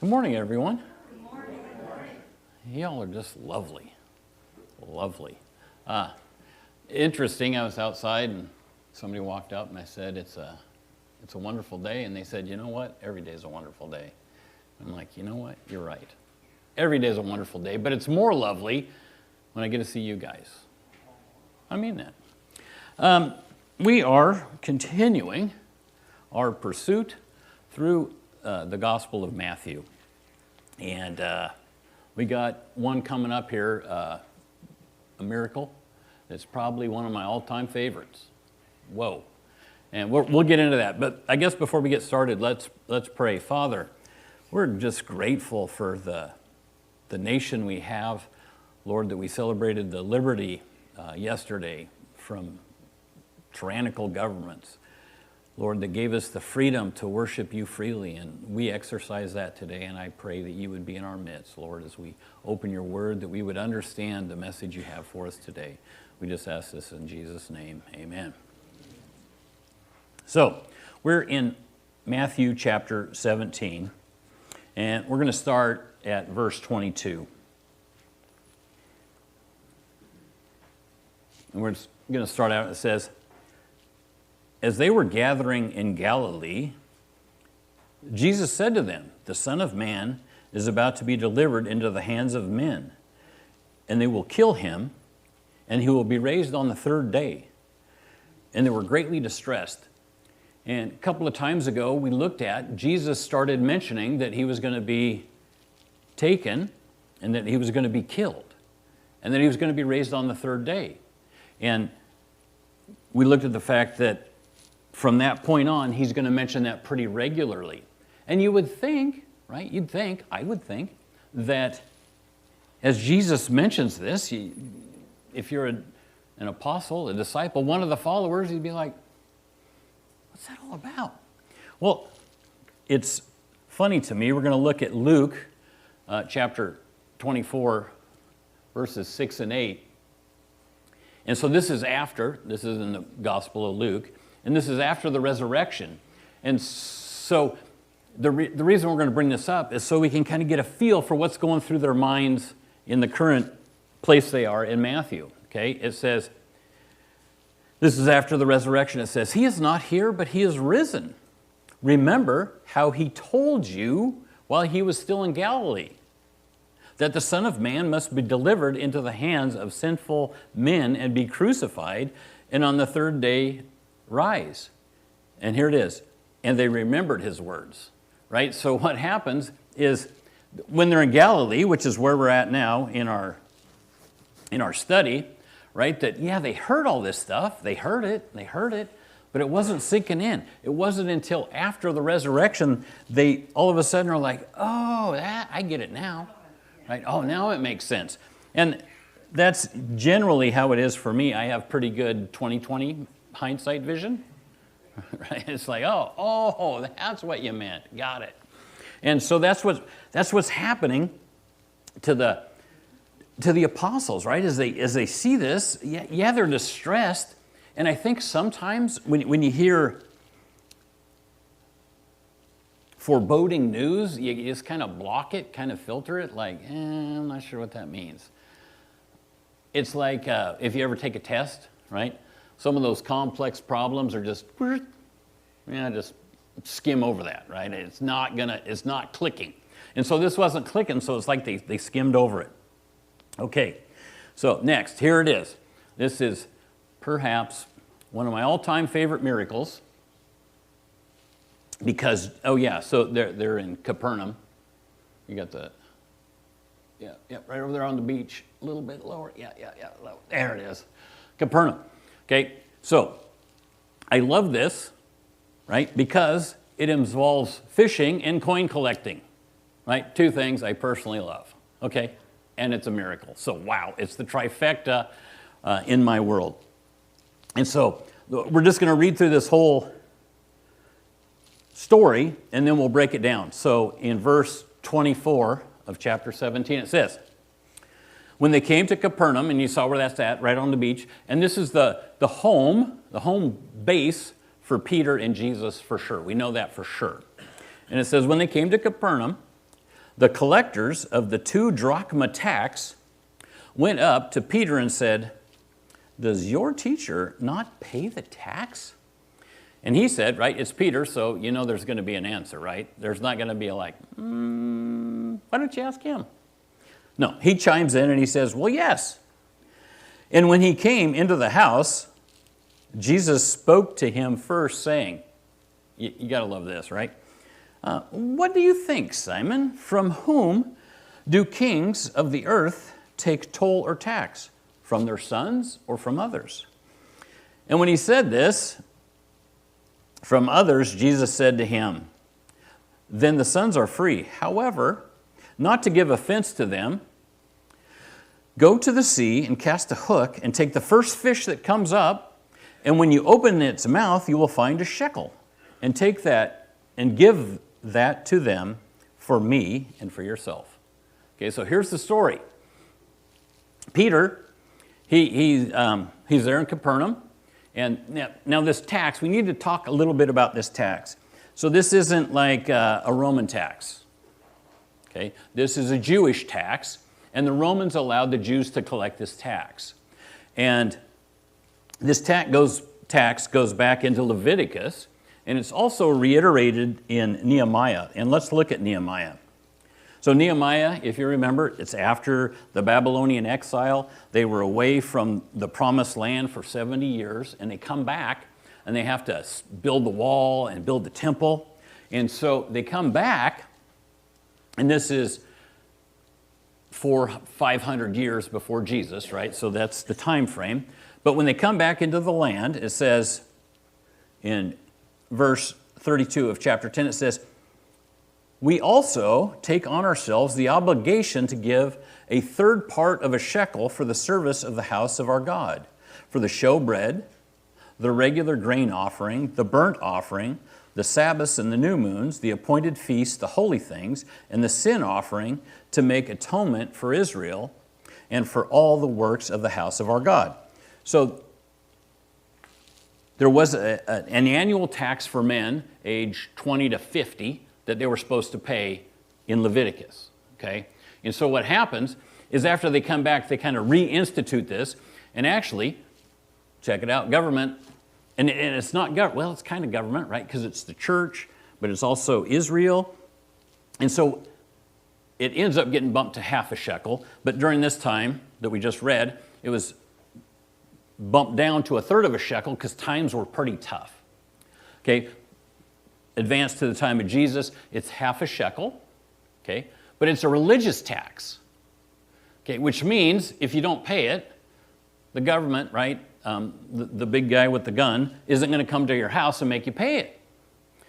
Good morning, everyone. Good morning. Good morning. Y'all are just lovely. Lovely. Interesting, I was outside and somebody walked up and I said, it's a wonderful day. And they said, you know what? Every day is a wonderful day. I'm like, you know what? You're right. Every day is a wonderful day, but it's more lovely when I get to see you guys. I mean that. We are continuing our pursuit through the Gospel of Matthew. And we got one coming up here, a miracle. It's probably one of my all-time favorites. Whoa. And we'll get into that. But I guess before we get started, let's pray. Father, we're just grateful for the nation we have. Lord, that we celebrated the liberty yesterday from tyrannical governments. Lord, that gave us the freedom to worship you freely, and we exercise that today, and I pray that you would be in our midst, Lord, as we open your word, that we would understand the message you have for us today. We just ask this in Jesus' name, amen. So, we're in Matthew chapter 17, and we're going to start at verse 22. And we're going to start out, it says, as they were gathering in Galilee, Jesus said to them, the Son of Man is about to be delivered into the hands of men, and they will kill him, and he will be raised on the third day. And they were greatly distressed. And a couple of times ago, we looked at, Jesus started mentioning that he was going to be taken, and that he was going to be killed, and that he was going to be raised on the third day. And we looked at the fact that from that point on, he's going to mention that pretty regularly. And you would think, right, I would think, that as Jesus mentions this, if you're an apostle, a disciple, one of the followers, you'd be like, what's that all about? Well, it's funny to me. We're going to look at Luke chapter 24, verses 6 and 8. And so this is in the Gospel of Luke, and this is after the resurrection. And so the reason we're going to bring this up is so we can kind of get a feel for what's going through their minds in the current place they are in Matthew. Okay, it says, this is after the resurrection. It says, he is not here, but he is risen. Remember how he told you while he was still in Galilee, that the Son of Man must be delivered into the hands of sinful men and be crucified, and on the third day rise. And here it is. And they remembered his words, right? So what happens is when they're in Galilee, which is where we're at now in our study, right? That, yeah, they heard all this stuff. They heard it, but it wasn't sinking in. It wasn't until after the resurrection, they all of a sudden are like, oh, I get it now. Right? Oh, now it makes sense. And that's generally how it is for me. I have pretty good 20/20 hindsight vision. Right? It's like, oh, that's what you meant. Got it. And so that's what's happening to the apostles, right? As they see this, yeah, they're distressed. And I think sometimes when you hear foreboding news, you just kind of block it, kind of filter it, like, I'm not sure what that means. It's like if you ever take a test, right? Some of those complex problems are just skim over that, right? It's not clicking. And so this wasn't clicking, so it's like they skimmed over it. Okay, so next, here it is. This is perhaps one of my all-time favorite miracles. Because, so they're in Capernaum. You got right over there on the beach, a little bit lower. Low. There it is, Capernaum. Okay, so I love this, right? Because it involves fishing and coin collecting, right? Two things I personally love, okay? And it's a miracle. So, wow, it's the trifecta in my world. And so we're just going to read through this whole story, and then we'll break it down. So in verse 24 of chapter 17, it says, when they came to Capernaum, and you saw where that's at, right on the beach, and this is the home base for Peter and Jesus for sure. We know that for sure. And it says, when they came to Capernaum, the collectors of the 2 drachma tax went up to Peter and said, "Does your teacher not pay the tax?" And he said, right, it's Peter, so you know there's going to be an answer, right? There's not going to be like, why don't you ask him? No, he chimes in and he says, well, yes. And when he came into the house, Jesus spoke to him first, saying, you got to love this, right? What do you think, Simon? From whom do kings of the earth take toll or tax? From their sons or from others? And when he said this, from others, Jesus said to him, then the sons are free. However, not to give offense to them, go to the sea and cast a hook and take the first fish that comes up, and when you open its mouth, you will find a shekel. And take that and give that to them for me and for yourself. Okay, so here's the story. Peter, he's there in Capernaum. And now this tax, we need to talk a little bit about this tax. So this isn't like a Roman tax. Okay, this is a Jewish tax, and the Romans allowed the Jews to collect this tax. And this tax goes back into Leviticus, and it's also reiterated in Nehemiah. And let's look at Nehemiah. So Nehemiah, if you remember, it's after the Babylonian exile. They were away from the promised land for 70 years, and they come back, and they have to build the wall and build the temple. And so they come back, and this is 500 years before Jesus, right? So that's the time frame. But when they come back into the land, it says in verse 32 of chapter 10, it says, we also take on ourselves the obligation to give a third part of a shekel for the service of the house of our God, for the showbread, the regular grain offering, the burnt offering, the Sabbaths and the new moons, the appointed feasts, the holy things, and the sin offering to make atonement for Israel and for all the works of the house of our God. So there was an annual tax for men age 20 to 50 that they were supposed to pay in Leviticus, okay? And so what happens is after they come back, they kind of reinstitute this, and actually, check it out, government, and it's not government, well, it's kind of government, right? Because it's the church, but it's also Israel. And so it ends up getting bumped to half a shekel, but during this time that we just read, it was bumped down to a third of a shekel because times were pretty tough, okay? Advanced to the time of Jesus, it's half a shekel, okay? But it's a religious tax, okay? Which means if you don't pay it, the government, right, the big guy with the gun, isn't going to come to your house and make you pay it.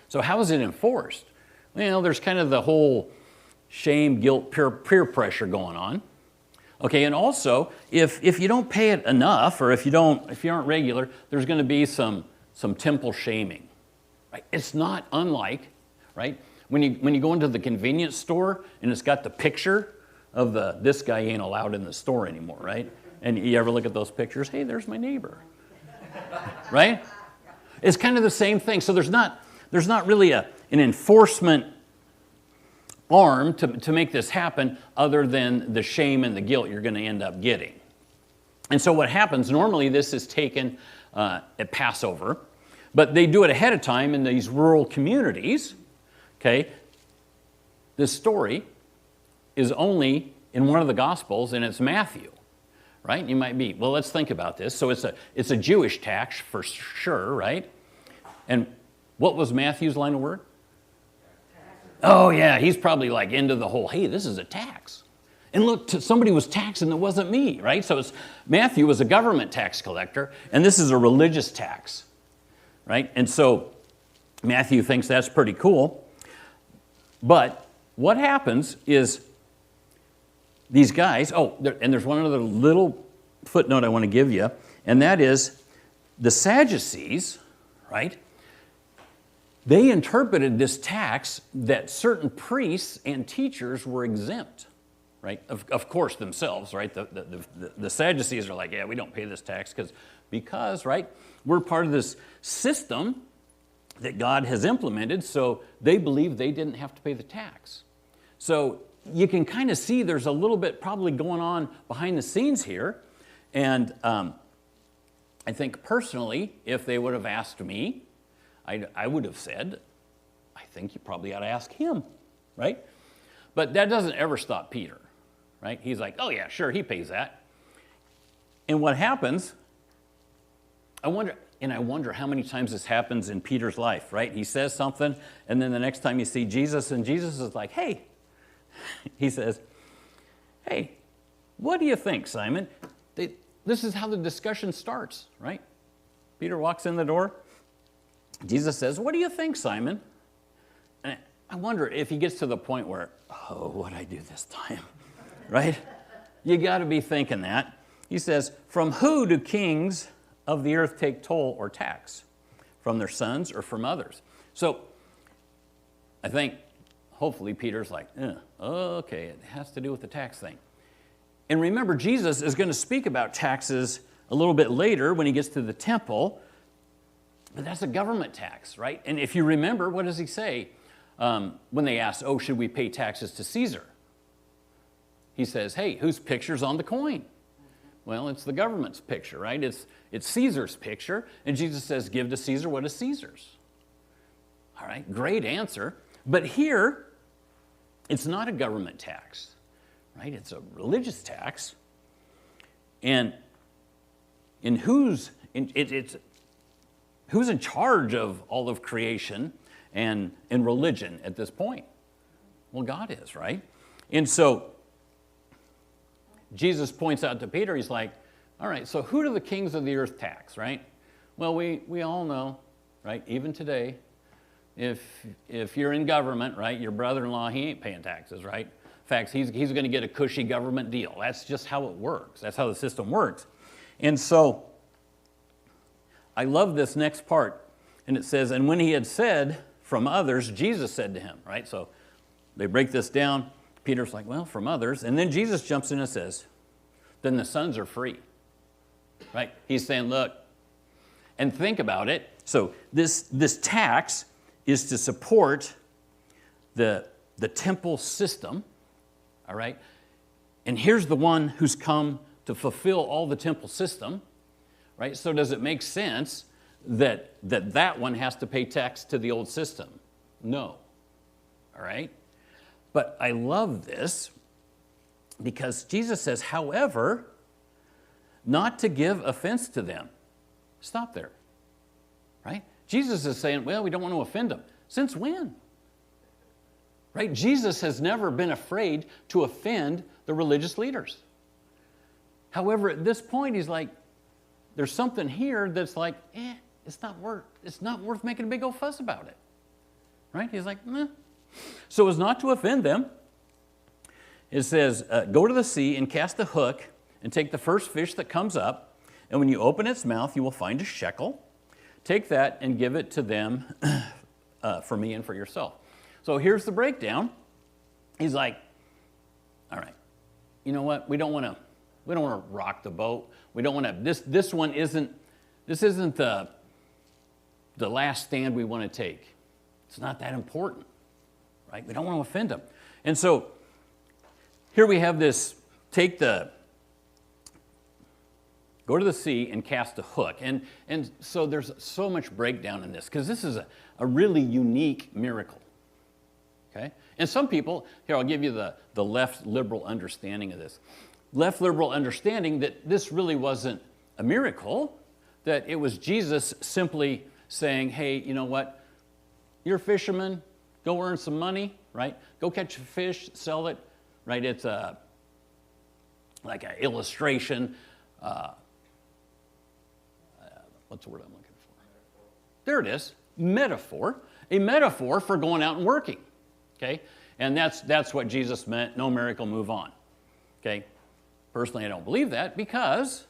So how is it enforced? Well, there's kind of the whole shame, guilt, peer pressure going on. Okay, and also, if you don't pay it enough, or if you aren't regular, there's going to be some temple shaming. Right? It's not unlike, right, when you go into the convenience store and it's got the picture of this guy ain't allowed in the store anymore, right? And you ever look at those pictures? Hey, there's my neighbor, right? It's kind of the same thing. So there's not really an enforcement arm to make this happen other than the shame and the guilt you're going to end up getting. And so what happens, normally this is taken at Passover, but they do it ahead of time in these rural communities, okay? This story is only in one of the Gospels, and it's Matthew, right? You might be, well, let's think about this. So it's a Jewish tax for sure, right? And what was Matthew's line of work? Oh, yeah, he's probably like into the whole, hey, this is a tax. And look, somebody was taxing that wasn't me, right? So Matthew was a government tax collector, and this is a religious tax. Right? And so Matthew thinks that's pretty cool. But what happens is these guys, and there's one other little footnote I want to give you, and that is the Sadducees, right? They interpreted this tax that certain priests and teachers were exempt, right? Of course themselves, right? The Sadducees are like, yeah, we don't pay this tax because, right? We're part of this system that God has implemented, so they believe they didn't have to pay the tax. So you can kind of see there's a little bit probably going on behind the scenes here. And I think personally, if they would have asked me, I would have said, I think you probably ought to ask him, right? But that doesn't ever stop Peter, right? He's like, oh yeah, sure, he pays that. And what happens, I wonder how many times this happens in Peter's life, right? He says something, and then the next time you see Jesus, and Jesus is like, hey, he says, hey, what do you think, Simon? This is how the discussion starts, right? Peter walks in the door. Jesus says, what do you think, Simon? And I wonder if he gets to the point where, oh, what'd I do this time, right? You got to be thinking that. He says, from who do kings of the earth take toll or tax? From their sons or from others? So I think hopefully Peter's like, okay, it has to do with the tax thing. And remember, Jesus is going to speak about taxes a little bit later when he gets to the temple, but that's a government tax, right? And if you remember, what does he say when they ask, oh, should we pay taxes to Caesar? He says, hey, whose picture's on the coin? Well, it's the government's picture, right? It's Caesar's picture, and Jesus says, give to Caesar what is Caesar's. All right, great answer. But here, it's not a government tax. Right? It's a religious tax. And who's in charge of all of creation and religion at this point? Well, God is, right? And so Jesus points out to Peter, he's like, all right, so who do the kings of the earth tax, right? Well, we all know, right, even today, if you're in government, right, your brother-in-law, he ain't paying taxes, right? In fact, he's going to get a cushy government deal. That's just how it works. That's how the system works. And so I love this next part. And it says, and when he had said from others, Jesus said to him, right? So they break this down. Peter's like, well, from others. And then Jesus jumps in and says, then the sons are free, right? He's saying, look, and think about it. So this tax is to support the temple system. All right? And here's the one who's come to fulfill all the temple system, right? So does it make sense that one has to pay tax to the old system? No. All right? But I love this because Jesus says, however, not to give offense to them. Stop there. Right? Jesus is saying, well, we don't want to offend them. Since when? Right? Jesus has never been afraid to offend the religious leaders. However, at this point, he's like, there's something here that's like, it's not worth making a big old fuss about it. Right? He's like, meh. So as not to offend them, it says, go to the sea and cast a hook and take the first fish that comes up, and when you open its mouth, you will find a shekel. Take that and give it to them for me and for yourself. So here's the breakdown. He's like, all right, you know what? We don't want to rock the boat. We don't want to. This isn't the last stand we want to take. It's not that important, right? We don't want to offend them. And so here we have this: go to the sea and cast a hook. And so there's so much breakdown in this because this is a really unique miracle. Okay? And some people, here I'll give you the left liberal understanding of this. Left liberal understanding that this really wasn't a miracle, that it was Jesus simply saying, hey, you know what? You're a fisherman, go earn some money, right? Go catch a fish, sell it, right? It's like an illustration. What's the word I'm looking for? There it is, metaphor. A metaphor for going out and working. Okay, and that's what Jesus meant. No miracle, move on. Okay, personally, I don't believe that because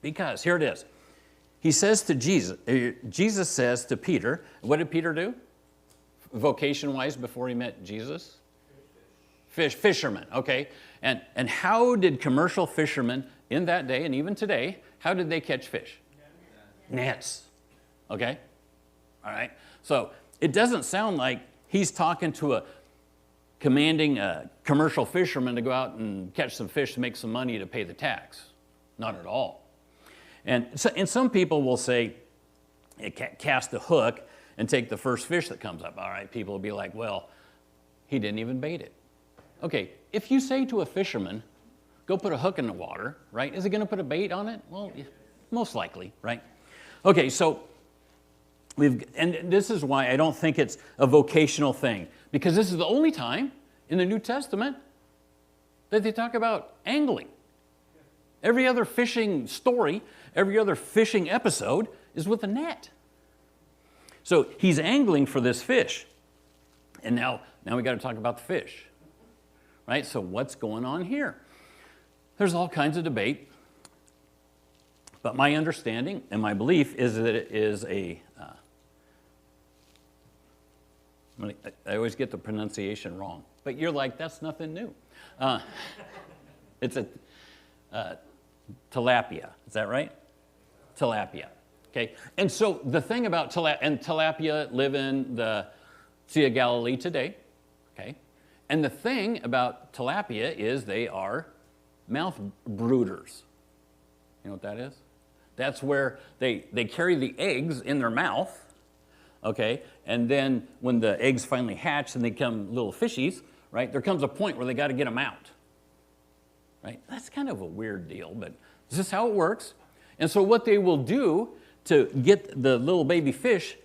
here it is. He says to Jesus says to Peter, what did Peter do? Vocation-wise, before he met Jesus, fisherman. Okay, and how did commercial fishermen in that day and even today, how did they catch fish? Nets. Okay, all right. So it doesn't sound like he's talking to commanding a commercial fisherman to go out and catch some fish to make some money to pay the tax. Not at all. And some people will say, cast a hook and take the first fish that comes up. All right, people will be like, well, he didn't even bait it. Okay, if you say to a fisherman, go put a hook in the water, right? Is he going to put a bait on it? Well, most likely, right? Okay, so and this is why I don't think it's a vocational thing, because this is the only time in the New Testament that they talk about angling. Every other fishing story, every other fishing episode is with a net. So he's angling for this fish. And now we got to talk about the fish, right? So what's going on here? There's all kinds of debate. But my understanding and my belief is that it is I always get the pronunciation wrong. But you're like, that's nothing new. It's a tilapia. Is that right? Tilapia. Okay. And so the thing about tilapia live in the Sea of Galilee today. Okay. And the thing about tilapia is they are mouth brooders. You know what that is? That's where they carry the eggs in their mouth. Okay. And then when the eggs finally hatch and they become little fishies, right, there comes a point where they got to get them out. Right? That's kind of a weird deal, but this is how it works. And so what they will do to get the little baby fish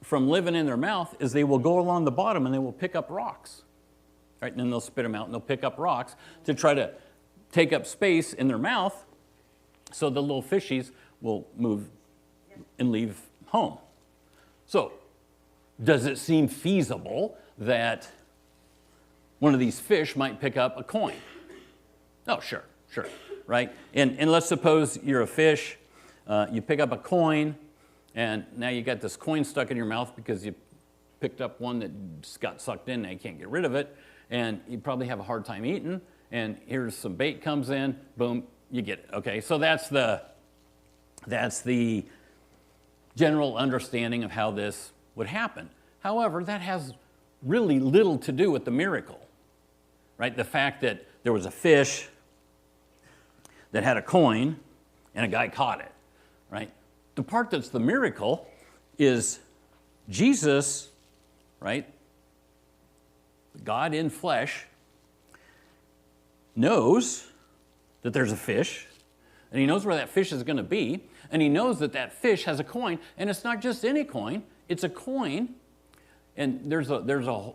from living in their mouth is they will go along the bottom and they will pick up rocks. Right? And then they'll spit them out and they'll pick up rocks to try to take up space in their mouth so the little fishies will move and leave home. So, does it seem feasible that one of these fish might pick up a coin? Oh, sure, right? And let's suppose you're a fish, you pick up a coin, and now you got this coin stuck in your mouth because you picked up one that just got sucked in, now you can't get rid of it, and you probably have a hard time eating, and here's some bait comes in, boom, you get it. Okay, so that's the general understanding of how this would happen. However, that has really little to do with the miracle, right? The fact that there was a fish that had a coin and a guy caught it, right? The part that's the miracle is Jesus, right? God in flesh knows that there's a fish, and he knows where that fish is going to be, and he knows that that fish has a coin, and it's not just any coin, it's a coin, and there's a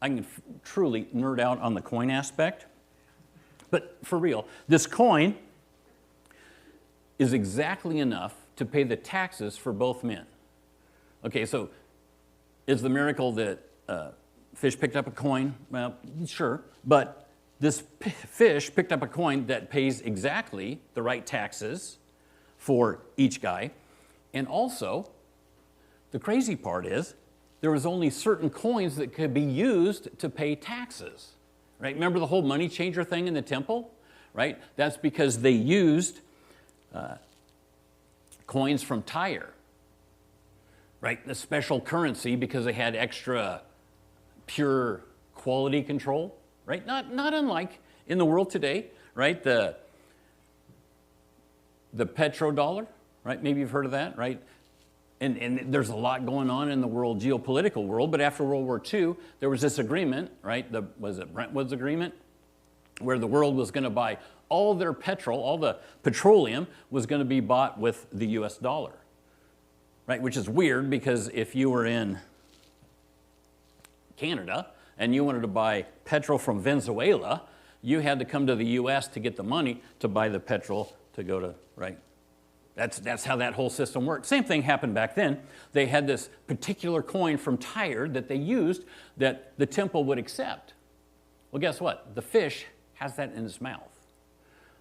I can truly nerd out on the coin aspect, but for real, this coin is exactly enough to pay the taxes for both men. Okay, so is the miracle that fish picked up a coin? Well, sure, but this fish picked up a coin that pays exactly the right taxes for each guy. And also, the crazy part is, there was only certain coins that could be used to pay taxes. Right? Remember the whole money changer thing in the temple? Right? That's because they used coins from Tyre. Right? The special currency because they had extra pure quality control. Right? Not unlike in the world today, right? The petrodollar, right? Maybe you've heard of that, right? And there's a lot going on in the world, geopolitical world, but after World War II, there was this agreement, right? Was it Brentwood's agreement? Where the world was going to buy all their petrol, all the petroleum was going to be bought with the US dollar, right? Which is weird because if you were in Canada and you wanted to buy petrol from Venezuela, you had to come to the US to get the money to buy the petrol to go to, right? That's how that whole system worked. Same thing happened back then. They had this particular coin from Tyre that they used that the temple would accept. Well, guess what? The fish has that in its mouth.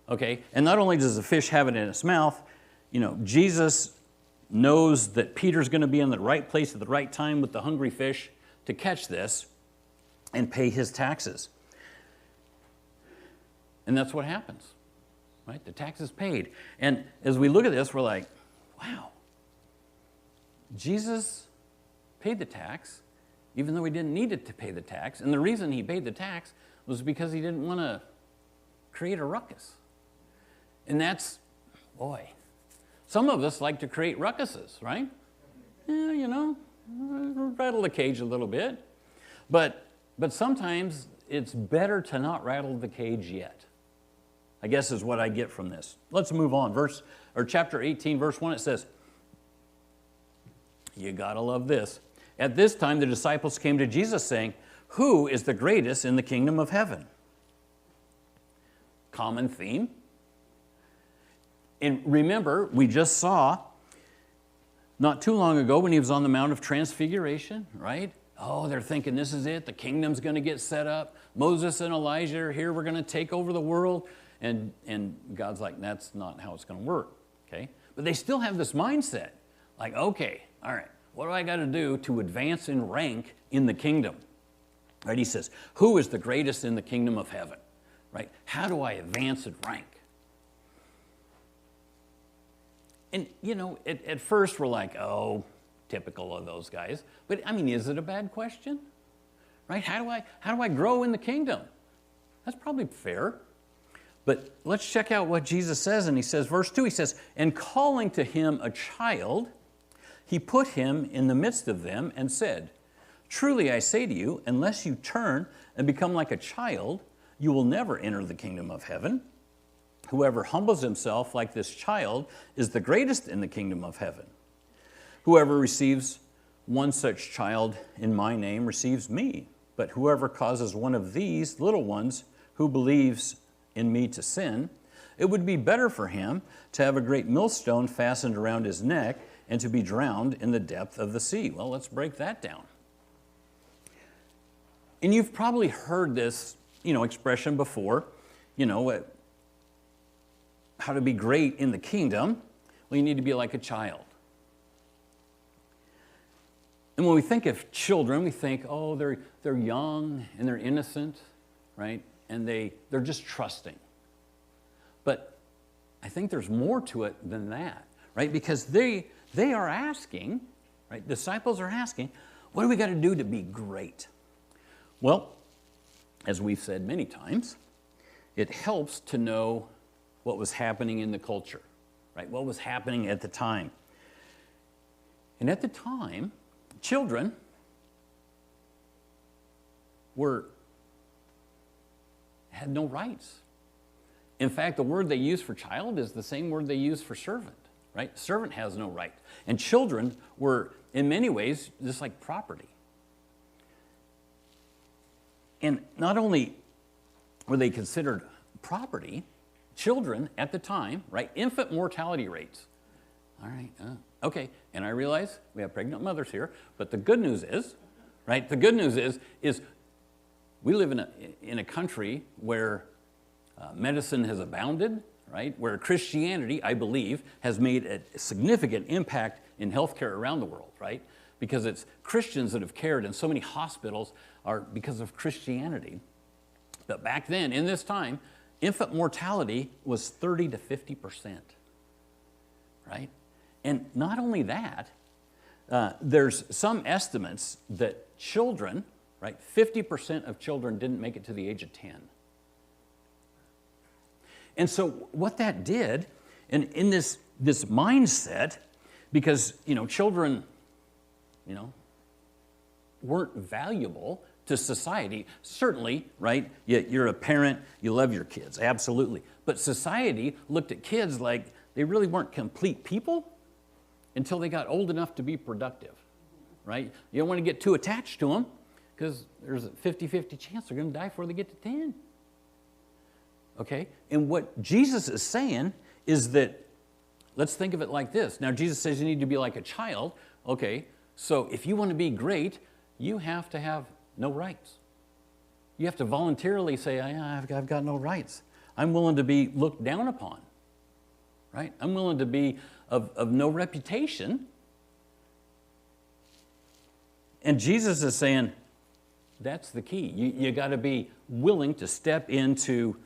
Okay? And not only does the fish have it in its mouth, you know, Jesus knows that Peter's going to be in the right place at the right time with the hungry fish to catch this and pay his taxes. And that's what happens. Right? The tax is paid. And as we look at this, we're like, wow, Jesus paid the tax, even though he didn't need it to pay the tax. And the reason he paid the tax was because he didn't want to create a ruckus. And that's, boy, some of us like to create ruckuses, right? Yeah, you know, rattle the cage a little bit. But sometimes it's better to not rattle the cage yet, I guess is what I get from this. Let's move on. Chapter 18, verse 1, it says, you gotta love this. At this time, the disciples came to Jesus saying, who is the greatest in the kingdom of heaven? Common theme. And remember, we just saw not too long ago when he was on the Mount of Transfiguration, right? Oh, they're thinking this is it. The kingdom's going to get set up. Moses and Elijah are here. We're going to take over the world. And God's like, that's not how it's going to work, okay? But they still have this mindset. Like, okay, all right, what do I got to do to advance in rank in the kingdom? Right, he says, who is the greatest in the kingdom of heaven? Right, how do I advance in rank? And, you know, at first we're like, oh, typical of those guys. But, I mean, is it a bad question? Right, how do I grow in the kingdom? That's probably fair. But let's check out what Jesus says. And he says, verse 2, he says, and calling to him a child, he put him in the midst of them and said, truly I say to you, unless you turn and become like a child, you will never enter the kingdom of heaven. Whoever humbles himself like this child is the greatest in the kingdom of heaven. Whoever receives one such child in my name receives me. But whoever causes one of these little ones who believes in me to sin, it would be better for him to have a great millstone fastened around his neck and to be drowned in the depth of the sea. Well, let's break that down. And you've probably heard this, expression before, how to be great in the kingdom. Well, you need to be like a child. And when we think of children, we think, oh, they're young and they're innocent, right? And they're just trusting. But I think there's more to it than that, right? Because they are asking, right? Disciples are asking, what do we got to do to be great? Well, as we've said many times, it helps to know what was happening in the culture, right? What was happening at the time. And at the time, children had no rights. In fact, the word they use for child is the same word they use for servant, right? Servant has no right. And children were, in many ways, just like property. And not only were they considered property, children at the time, right, infant mortality rates. All right, okay, and I realize we have pregnant mothers here, but the good news is, right, the good news is we live in a country where medicine has abounded, right, where Christianity, I believe, has made a significant impact in healthcare around the world, right? Because it's Christians that have cared, and so many hospitals are because of Christianity. But back then, in this time, infant mortality was 30 to 50%, right? And not only that, there's some estimates that children, right, 50% of children didn't make it to the age of 10. And so what that did, and in this mindset, because, children, weren't valuable to society. Certainly, right, you're a parent, you love your kids, absolutely. But society looked at kids like they really weren't complete people until they got old enough to be productive, right? You don't want to get too attached to them because there's a 50-50 chance they're going to die before they get to 10. Okay? And what Jesus is saying is that, let's think of it like this. Now, Jesus says you need to be like a child. Okay, so if you want to be great, you have to have no rights. You have to voluntarily say, I've got no rights. I'm willing to be looked down upon, right? I'm willing to be of no reputation. And Jesus is saying, that's the key. You got to be willing to step into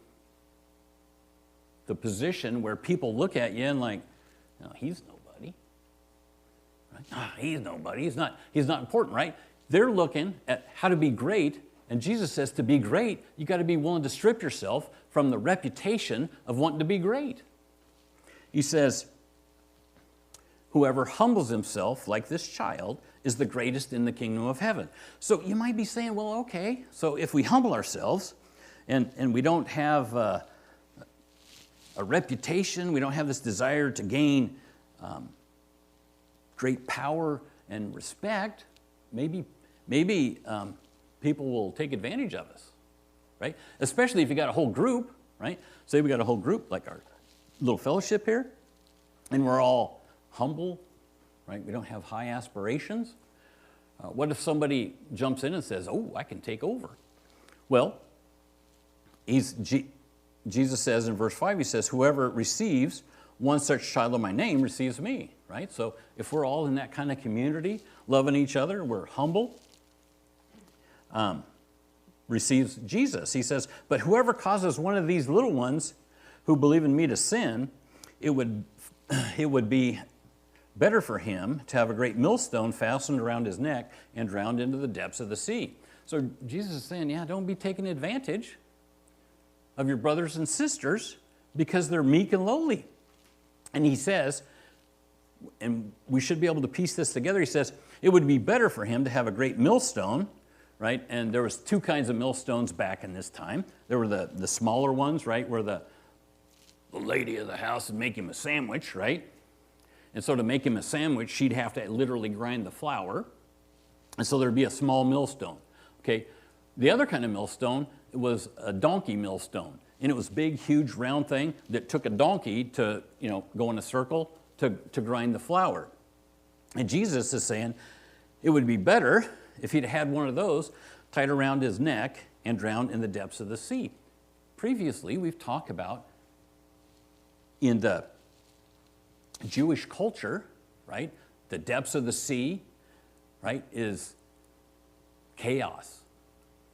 the position where people look at you and like, no, he's nobody. Right? He's nobody. He's not important, right? They're looking at how to be great, and Jesus says to be great, you got to be willing to strip yourself from the reputation of wanting to be great. He says, whoever humbles himself like this child is the greatest in the kingdom of heaven. So you might be saying, well, okay, so if we humble ourselves and we don't have a reputation, we don't have this desire to gain great power and respect, maybe people will take advantage of us, right? Especially if you got a whole group, right? Say we got a whole group, like our little fellowship here, and we're all humble, right? We don't have high aspirations. What if somebody jumps in and says, oh, I can take over? Well, Jesus says in verse 5, he says, whoever receives one such child of my name receives me, right? So if we're all in that kind of community, loving each other, we're humble, receives Jesus. He says, but whoever causes one of these little ones who believe in me to sin, it would be better for him to have a great millstone fastened around his neck and drowned into the depths of the sea. So Jesus is saying, yeah, don't be taking advantage of your brothers and sisters because they're meek and lowly. And he says, and we should be able to piece this together, he says, it would be better for him to have a great millstone, right? And there was two kinds of millstones back in this time. There were the smaller ones, right, where the lady of the house would make him a sandwich, right? And so to make him a sandwich, she'd have to literally grind the flour. And so there'd be a small millstone, okay? The other kind of millstone was a donkey millstone. And it was a big, huge, round thing that took a donkey to, go in a circle to grind the flour. And Jesus is saying it would be better if he'd had one of those tied around his neck and drowned in the depths of the sea. Previously, we've talked about in the Jewish culture, right, the depths of the sea, right, is chaos,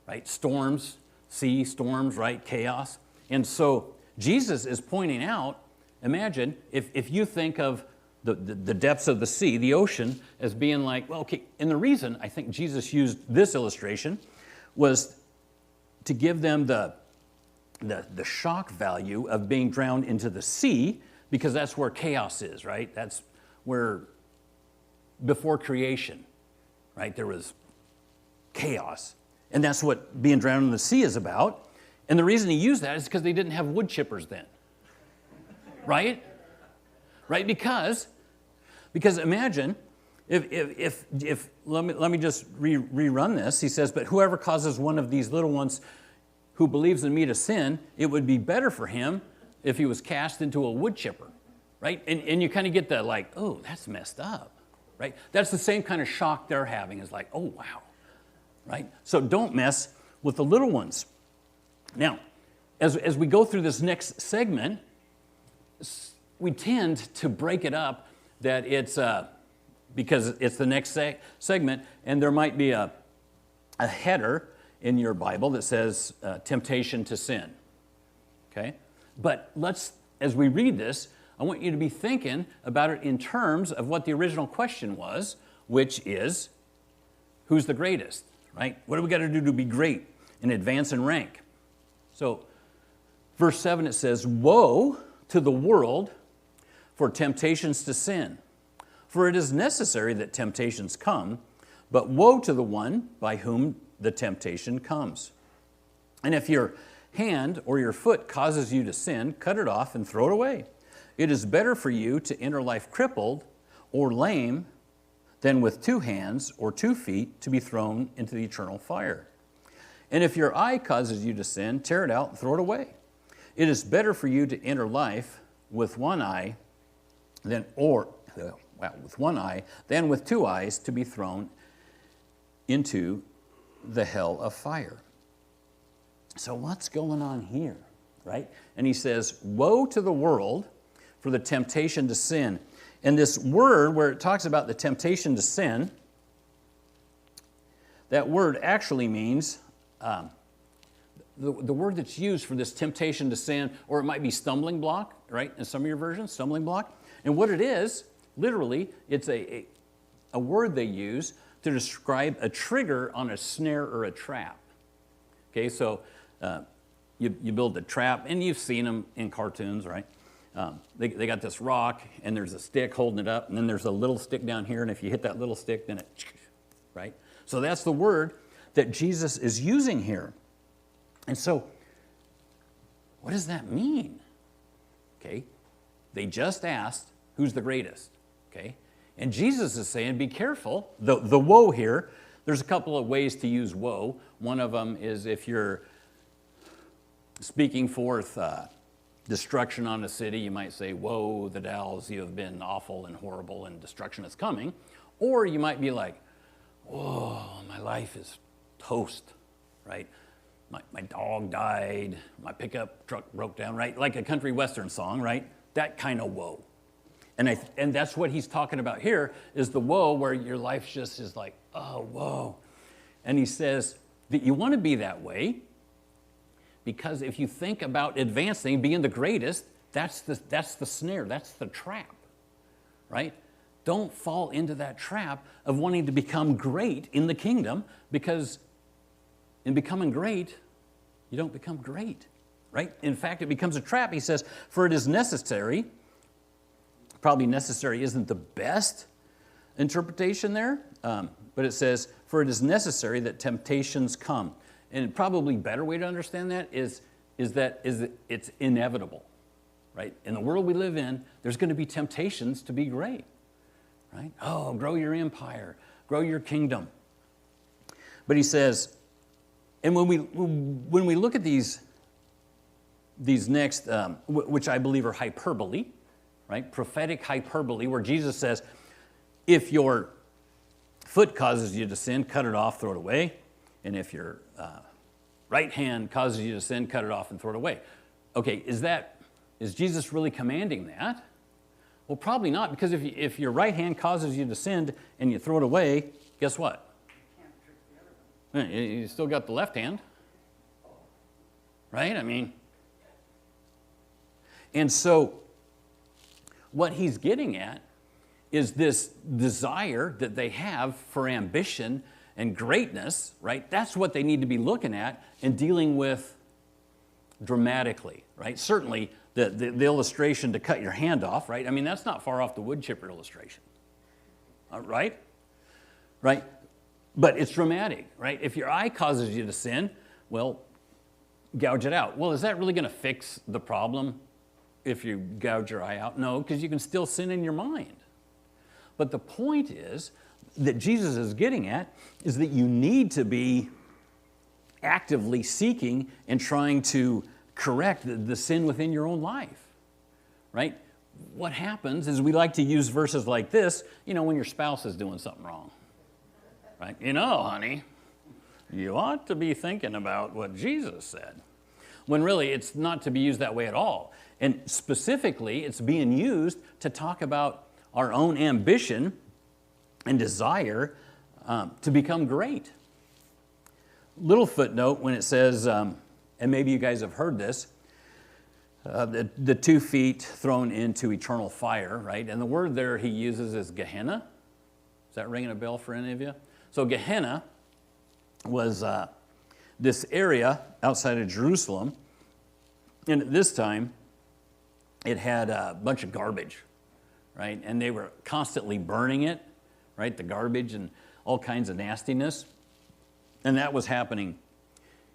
right? Storms, sea storms, right, chaos. And so Jesus is pointing out, imagine if you think of the depths of the sea, the ocean, as being like, well, okay, and the reason I think Jesus used this illustration was to give them the shock value of being drowned into the sea, because that's where chaos is, right? That's where, before creation, right, there was chaos. And that's what being drowned in the sea is about. And the reason he used that is because they didn't have wood chippers then, right? Right, because imagine if let me just rerun this. He says, but whoever causes one of these little ones who believes in me to sin, it would be better for him if he was cast into a wood chipper, right? And you kind of get the like, oh, that's messed up, right? That's the same kind of shock they're having, is like, oh, wow, right? So don't mess with the little ones. Now, as we go through this next segment, we tend to break it up that it's, because it's the next segment, and there might be a header in your Bible that says temptation to sin, okay? But as we read this, I want you to be thinking about it in terms of what the original question was, which is, who's the greatest, right? What do we got to do to be great and advance in rank? So, verse 7, it says, woe to the world for temptations to sin. For it is necessary that temptations come, but woe to the one by whom the temptation comes. And if your hand or your foot causes you to sin, cut it off and throw it away. It is better for you to enter life crippled or lame than with 2 hands or 2 feet to be thrown into the eternal fire. And if your eye causes you to sin, tear it out and throw it away. It is better for you to enter life with one eye than with 2 eyes to be thrown into the hell of fire. So what's going on here, right? And he says, woe to the world for the temptation to sin. And this word where it talks about the temptation to sin, that word actually means the word that's used for this temptation to sin, or it might be stumbling block, right? In some of your versions, stumbling block. And what it is, literally, it's a word they use to describe a trigger on a snare or a trap. Okay, so you build a trap, and you've seen them in cartoons, right? They got this rock, and there's a stick holding it up, and then there's a little stick down here, and if you hit that little stick, then it, right? So that's the word that Jesus is using here. And so, what does that mean? Okay, they just asked, who's the greatest? Okay, and Jesus is saying, be careful. The woe here, there's a couple of ways to use woe. One of them is if you're speaking forth destruction on a city, you might say, woe the Dalles, you have been awful and horrible and destruction is coming. Or you might be like, whoa, my life is toast, right? My dog died, my pickup truck broke down, right? Like a country western song, right? That kind of woe. And that's what he's talking about here, is the woe where your life just is like, oh, whoa. And he says that you want to be that way because if you think about advancing, being the greatest, that's the snare, that's the trap, right? Don't fall into that trap of wanting to become great in the kingdom, because in becoming great, you don't become great, right? In fact, it becomes a trap. He says, for it is necessary. Probably necessary isn't the best interpretation there, but it says, for it is necessary that temptations come. And probably better way to understand that is that it's inevitable, right? In the world we live in, there's going to be temptations to be great, right? Oh, grow your empire, grow your kingdom. But he says, and when we look at these next, which I believe are hyperbole, right? Prophetic hyperbole, where Jesus says, if your foot causes you to sin, cut it off, throw it away. And if your right hand causes you to sin, cut it off and throw it away. Okay, is Jesus really commanding that? Well, probably not, because if your right hand causes you to sin and you throw it away, guess what? You still got the left hand, right? I mean, and so what he's getting at is this desire that they have for ambition and greatness, right? That's what they need to be looking at and dealing with dramatically, right? Certainly the illustration to cut your hand off, right? I mean, that's not far off the wood chipper illustration, right? Right? But it's dramatic, right? If your eye causes you to sin, well, gouge it out. Well, is that really going to fix the problem if you gouge your eye out? No, because you can still sin in your mind. But the point is that Jesus is getting at is that you need to be actively seeking and trying to correct the sin within your own life, right? What happens is we like to use verses like this, when your spouse is doing something wrong. Right? Honey, you ought to be thinking about what Jesus said. When really it's not to be used that way at all. And specifically, it's being used to talk about our own ambition and desire to become great. Little footnote when it says, and maybe you guys have heard this, the 2 feet thrown into eternal fire, right? And the word there he uses is Gehenna. Is that ringing a bell for any of you? So Gehenna was this area outside of Jerusalem, and at this time, it had a bunch of garbage, right? And they were constantly burning it, right? The garbage and all kinds of nastiness. And that was happening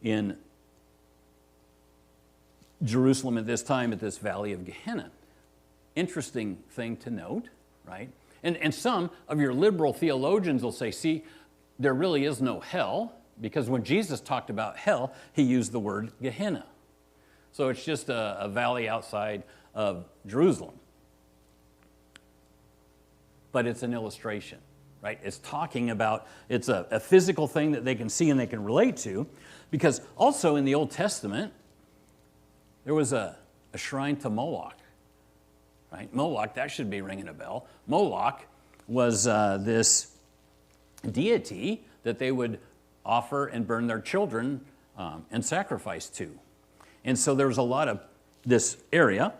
in Jerusalem at this time, at this valley of Gehenna. Interesting thing to note, right? And some of your liberal theologians will say, see, there really is no hell, because when Jesus talked about hell, he used the word Gehenna. So it's just a valley outside of Jerusalem. But it's an illustration, right? It's talking about, it's a physical thing that they can see and they can relate to, because also in the Old Testament, there was a shrine to Moloch, right? Moloch, that should be ringing a bell. Moloch was this deity that they would offer and burn their children and sacrifice to. And so there was a lot of this area.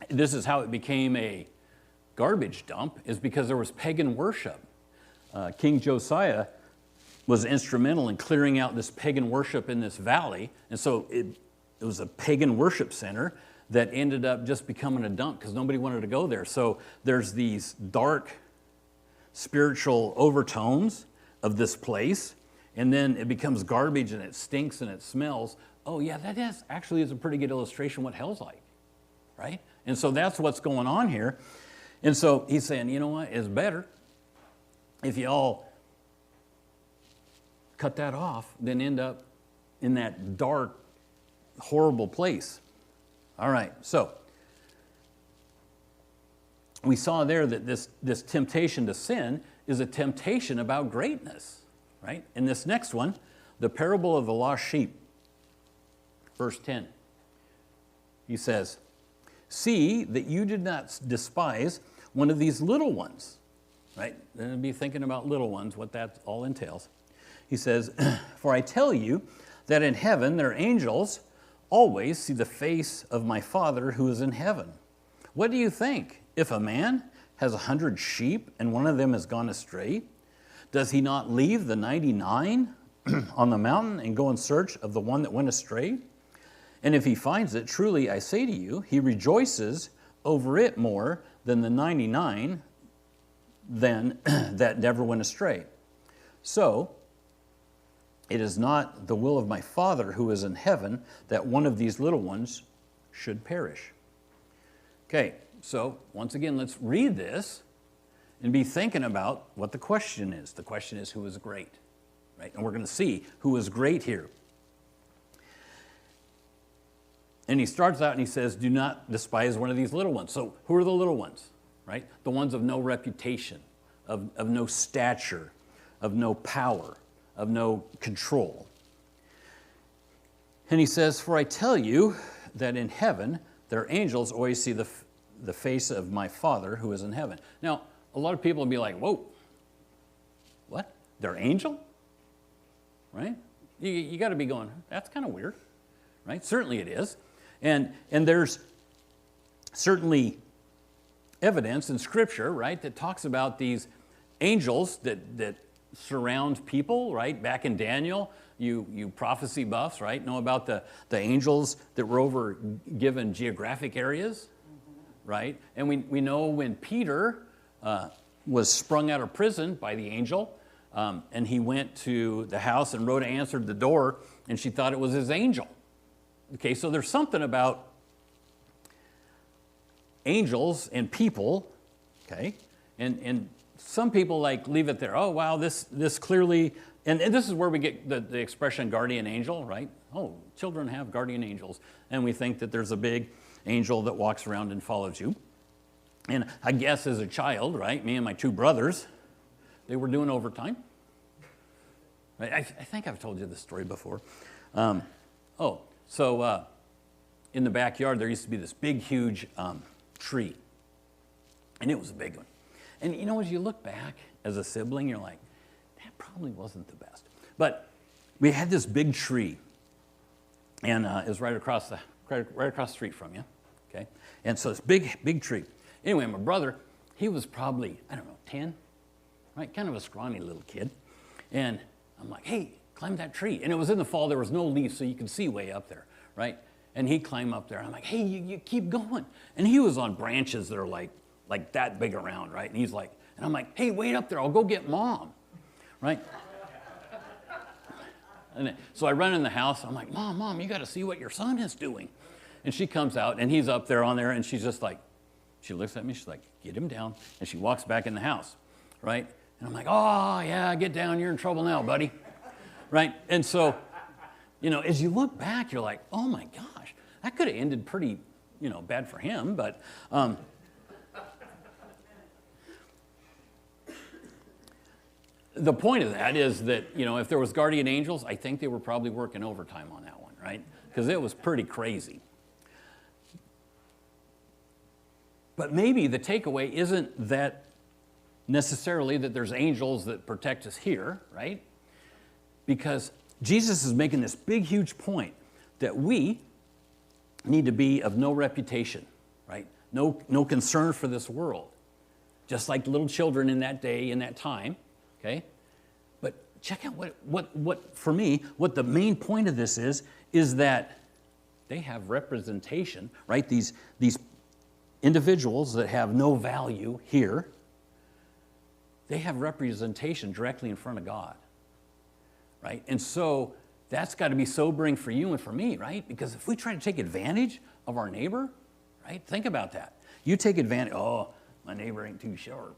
This is how it became a garbage dump, is because there was pagan worship King Josiah was instrumental in clearing out this pagan worship in this valley. And so it was a pagan worship center that ended up just becoming a dump because nobody wanted to go there. So there's these dark spiritual overtones of this place, and then it becomes garbage and it stinks and it smells. Oh yeah, that actually is a pretty good illustration of what hell's like, right? And so that's what's going on here. And so he's saying, you know what, it's better if you all cut that off than end up in that dark, horrible place. All right, so we saw there that this temptation to sin is a temptation about greatness, right? In this next one, the parable of the lost sheep, verse 10, he says, "See that you did not despise one of these little ones," right? Then be thinking about little ones, what that all entails. He says, "For I tell you that in heaven their angels always see the face of my Father who is in heaven. What do you think? If a man has 100 sheep and one of them has gone astray, does he not leave the 99 on the mountain and go in search of the one that went astray? And if he finds it, truly I say to you, he rejoices over it more than the 99 that never went astray. So it is not the will of my Father who is in heaven that one of these little ones should perish." Okay, so once again, let's read this and be thinking about what the question is. The question is, who is great? Right? And we're going to see who is great here. And he starts out and he says, do not despise one of these little ones. So who are the little ones? Right? The ones of no reputation, of no stature, of no power, of no control. And he says, "For I tell you that in heaven their angels always see the face of my Father who is in heaven." Now, a lot of people will be like, whoa, what? Their angel? Right? You got to be going, that's kind of weird. Right? Certainly it is. And there's certainly evidence in Scripture, right, that talks about these angels that surround people, right? Back in Daniel, you prophecy buffs, right, know about the angels that were over given geographic areas, right? And we know when Peter was sprung out of prison by the angel, and he went to the house and Rhoda answered the door, and she thought it was his angel. Okay, so there's something about angels and people, okay, and some people like leave it there. Oh, wow, this clearly, and this is where we get the expression guardian angel, right? Oh, children have guardian angels. And we think that there's a big angel that walks around and follows you. And I guess as a child, right, me and my two brothers, they were doing overtime. Right? I think I've told you this story before. So in the backyard, there used to be this big, huge tree. And it was a big one. And you know, as you look back as a sibling, you're like, that probably wasn't the best. But we had this big tree, and it was right across the street from you, okay? And so this big tree. Anyway, my brother, he was probably, 10, right? Kind of a scrawny little kid. And I'm like, hey, climb that tree. And it was in the fall, there was no leaves, so you could see way up there, right? And he'd climb up there. I'm like, hey, you keep going. And he was on branches that are like that big around, right? And he's like, and I'm like, hey, wait up there, I'll go get Mom, right? And so I run in the house, I'm like, Mom, you got to see what your son is doing. And she comes out, and he's up there on there, and she's just like, she looks at me, she's like, get him down. And she walks back in the house, right? And I'm like, oh, yeah, get down, you're in trouble now, buddy, right? And so, you know, as you look back, you're like, oh my gosh, that could have ended pretty, bad for him, but the point of that is that, if there was guardian angels, I think they were probably working overtime on that one, right? Because it was pretty crazy. But maybe the takeaway isn't that necessarily that there's angels that protect us here, right? Because Jesus is making this big, huge point that we need to be of no reputation, right? No concern for this world. Just like little children in that day, in that time, okay? But check out what for me, what the main point of this is that they have representation, right? These individuals that have no value here, they have representation directly in front of God, right? And so that's got to be sobering for you and for me, right? Because if we try to take advantage of our neighbor, right? Think about that. You take advantage, oh, my neighbor ain't too sharp,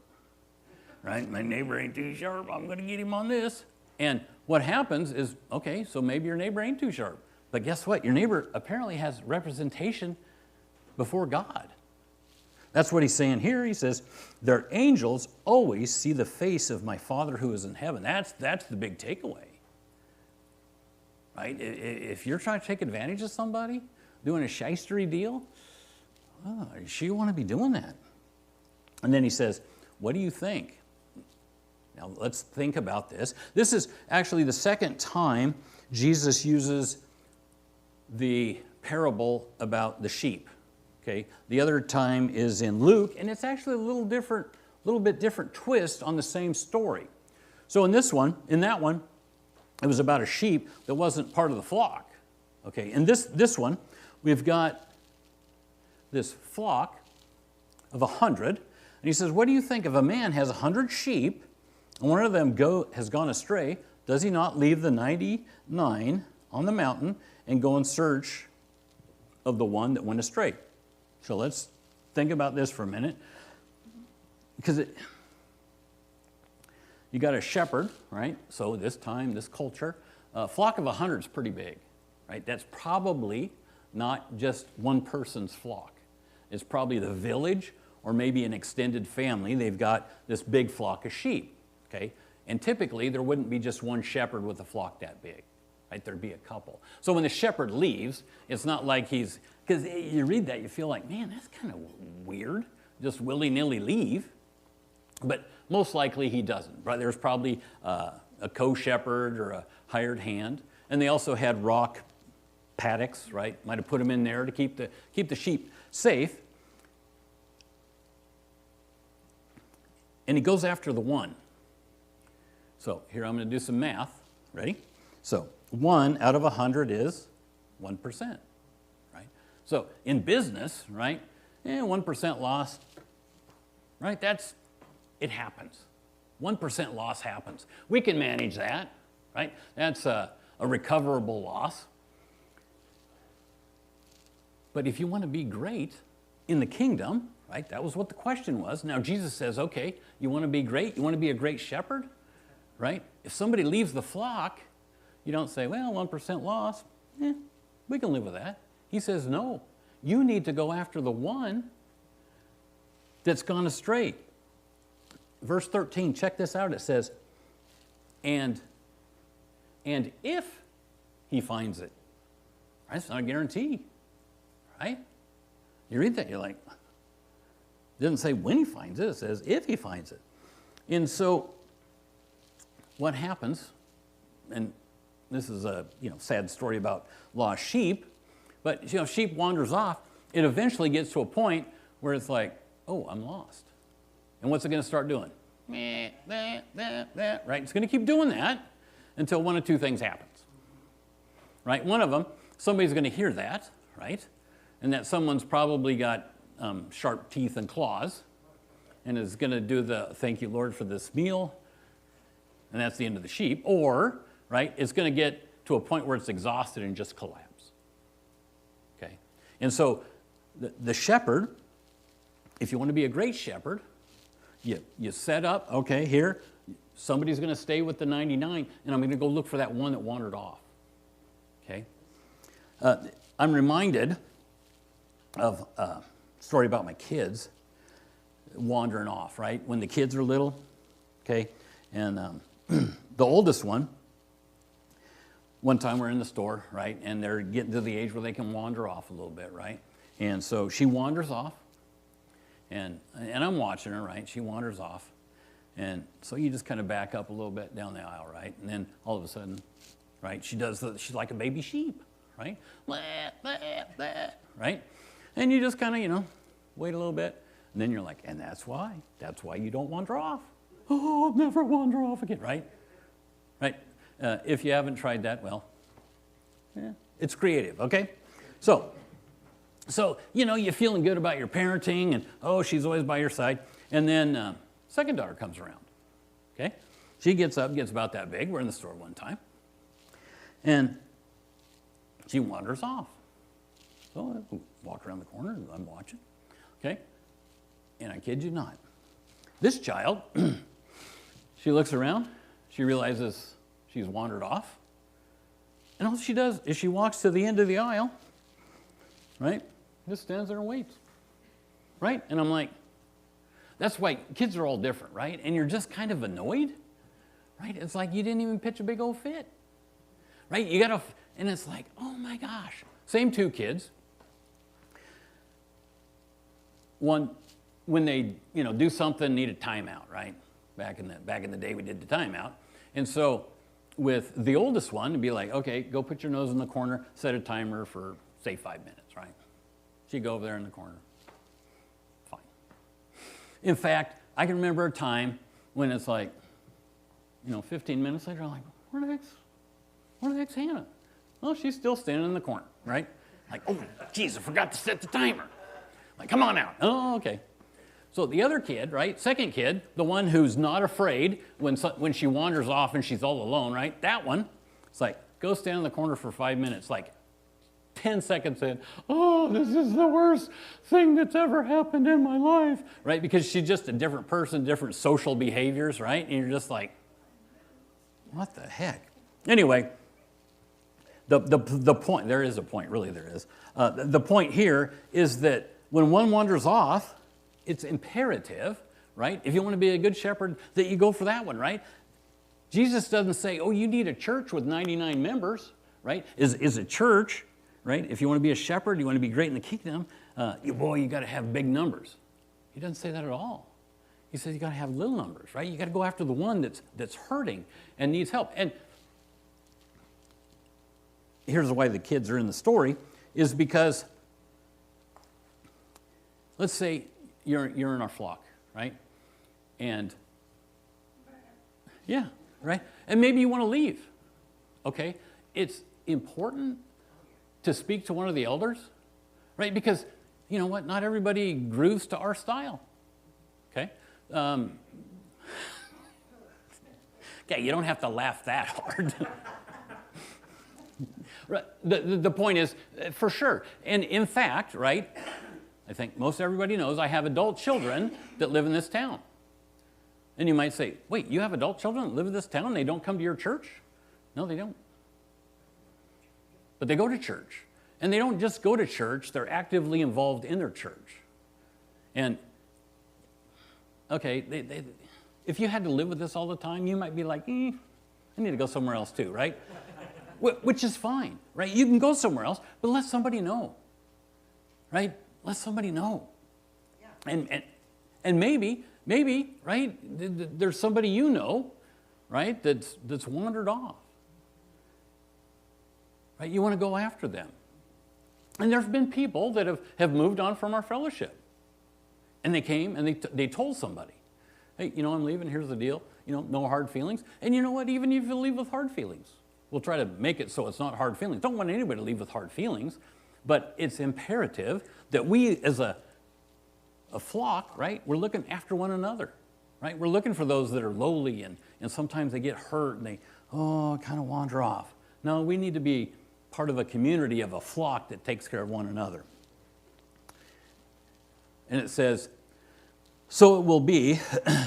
right? My neighbor ain't too sharp, I'm going to get him on this. And what happens is, okay, so maybe your neighbor ain't too sharp. But guess what? Your neighbor apparently has representation before God. That's what he's saying here. He says, their angels always see the face of my Father who is in heaven. That's the big takeaway. Right? If you're trying to take advantage of somebody, doing a shystery deal, you sure want to be doing that. And then he says, what do you think? Now let's think about this. This is actually the second time Jesus uses the parable about the sheep. Okay, the other time is in Luke, and it's actually a little bit different twist on the same story. So in that one, it was about a sheep that wasn't part of the flock. Okay, in this one, we've got this flock of 100, and he says, what do you think if a man has 100 sheep, and one of them has gone astray, does he not leave the 99 on the mountain and go in search of the one that went astray? So let's think about this for a minute, because you got a shepherd, right? So this culture, a flock of 100 is pretty big, right? That's probably not just one person's flock. It's probably the village or maybe an extended family. They've got this big flock of sheep, okay? And typically there wouldn't be just one shepherd with a flock that big. Right, there'd be a couple. So when the shepherd leaves, it's not like because you read that, you feel like, man, that's kind of weird, just willy-nilly leave. But most likely he doesn't. Right? There's probably a co-shepherd or a hired hand. And they also had rock paddocks, right? Might have put them in there to keep the sheep safe. And he goes after the one. So here I'm going to do some math. Ready? So 1 out of 100 is 1%, right? So in business, right, 1% loss, right, it happens. 1% loss happens. We can manage that, right? That's a recoverable loss. But if you want to be great in the kingdom, right, that was what the question was. Now Jesus says, okay, you want to be great? You want to be a great shepherd, right? If somebody leaves the flock, you don't say, well, 1% loss, we can live with that. He says, no, you need to go after the one that's gone astray. Verse 13, check this out. It says, and if he finds it, right? It's not a guarantee, right? You read that, you're like, it doesn't say when he finds it, it says if he finds it. And so what happens, and this is a sad story about lost sheep, but sheep wanders off. It eventually gets to a point where it's like, oh, I'm lost. And what's it going to start doing? Right? It's going to keep doing that until one of two things happens. Right? One of them, somebody's going to hear that, right? And that someone's probably got sharp teeth and claws and is going to do the thank you, Lord, for this meal. And that's the end of the sheep. Or, right, it's going to get to a point where it's exhausted and just collapse. Okay? And so the shepherd, if you want to be a great shepherd, you set up, okay, here, somebody's going to stay with the 99, and I'm going to go look for that one that wandered off. Okay? I'm reminded of a story about my kids wandering off, right? When the kids are little, okay? And the oldest one time we're in the store, right? And they're getting to the age where they can wander off a little bit, right? And so she wanders off, and I'm watching her, right? She wanders off. And so you just kind of back up a little bit down the aisle, right? And then all of a sudden, right, she's like a baby sheep, right? Right? And you just kind of, wait a little bit. And then you're like, and that's why you don't wander off. oh, I'll never wander off again, right? Right? If you haven't tried that, well, yeah, it's creative, okay? So, you're feeling good about your parenting, and, oh, she's always by your side. And then second daughter comes around, okay? She gets up, gets about that big. We're in the store one time. And she wanders off. So I walk around the corner, and I'm watching, okay? And I kid you not. This child, she looks around, she realizes she's wandered off, and all she does is she walks to the end of the aisle, right? Just stands there and waits, right? And I'm like, that's why kids are all different, right? And you're just kind of annoyed, right? It's like you didn't even pitch a big old fit, right? And it's like, oh my gosh. Same two kids. One, when they, do something, need a timeout, right? Back in the day, we did the timeout. And so with the oldest one, it'd be like, okay, go put your nose in the corner, set a timer for, say, 5 minutes, right? She'd go over there in the corner. Fine. In fact, I can remember a time when it's like, 15 minutes later, I'm like, where the heck's Hannah? Well, she's still standing in the corner, right? Like, oh, geez, I forgot to set the timer. Like, come on out. Oh, okay. So the other kid, right, second kid, the one who's not afraid when she wanders off and she's all alone, right, that one, it's like, go stand in the corner for 5 minutes, like 10 seconds in, oh, this is the worst thing that's ever happened in my life, right, because she's just a different person, different social behaviors, right, and you're just like, what the heck? Anyway, the point, there is a point, really there is. The point here is that when one wanders off, it's imperative, right? If you want to be a good shepherd, that you go for that one, right? Jesus doesn't say, oh, you need a church with 99 members, right? Is a church, right? If you want to be a shepherd, you want to be great in the kingdom, you got to have big numbers. He doesn't say that at all. He says you got to have little numbers, right? You got to go after the one that's hurting and needs help. And here's why the kids are in the story, is because, let's say you're in our flock, right? And, yeah, right? And maybe you want to leave, okay? It's important to speak to one of the elders, right? Because, you know what? Not everybody grooves to our style, okay? Okay, you don't have to laugh that hard. Right. The point is, for sure, and in fact, right, I think most everybody knows I have adult children that live in this town. And you might say, wait, you have adult children that live in this town and they don't come to your church? No, they don't. But they go to church. And they don't just go to church, they're actively involved in their church. And, okay, if you had to live with this all the time, you might be like, I need to go somewhere else too, right? Which is fine, right? You can go somewhere else, but let somebody know, right? Let somebody know. Yeah. And maybe, right, there's somebody you know, right, that's wandered off. Right? You want to go after them. And there have been people that have moved on from our fellowship. And they came and they told somebody, hey, I'm leaving, here's the deal, no hard feelings. And you know what, even if you leave with hard feelings, we'll try to make it so it's not hard feelings. Don't want anybody to leave with hard feelings, but it's imperative that we as a flock, right, we're looking after one another, right? We're looking for those that are lowly and sometimes they get hurt and they, kind of wander off. No, we need to be part of a community, of a flock that takes care of one another. And it says, so it will be,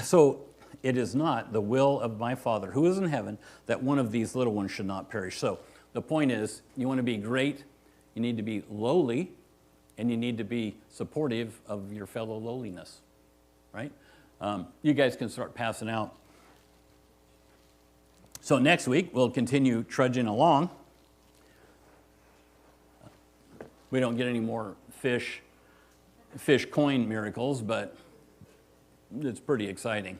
so it is not the will of my Father who is in heaven that one of these little ones should not perish. So the point is, you want to be great, you need to be lowly, and you need to be supportive of your fellow lowliness, right? You guys can start passing out. So next week, we'll continue trudging along. We don't get any more fish coin miracles, but it's pretty exciting.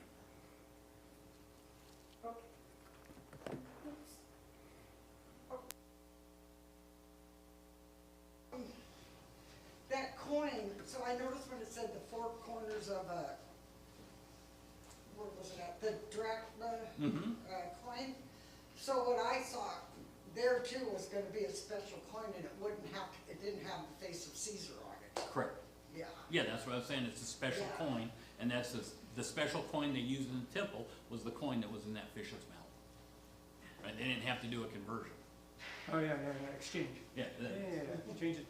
That coin, so I noticed when it said the four corners of where was it at? The coin. So what I saw there too was gonna be a special coin, and it didn't have the face of Caesar on it. Correct. Yeah. Yeah, that's what I was saying, it's a special Yeah. coin, and that's the special coin they used in the temple was the coin that was in that fish's mouth. Right, they didn't have to do a conversion. Oh, yeah, exchange. Yeah, Yeah, change it.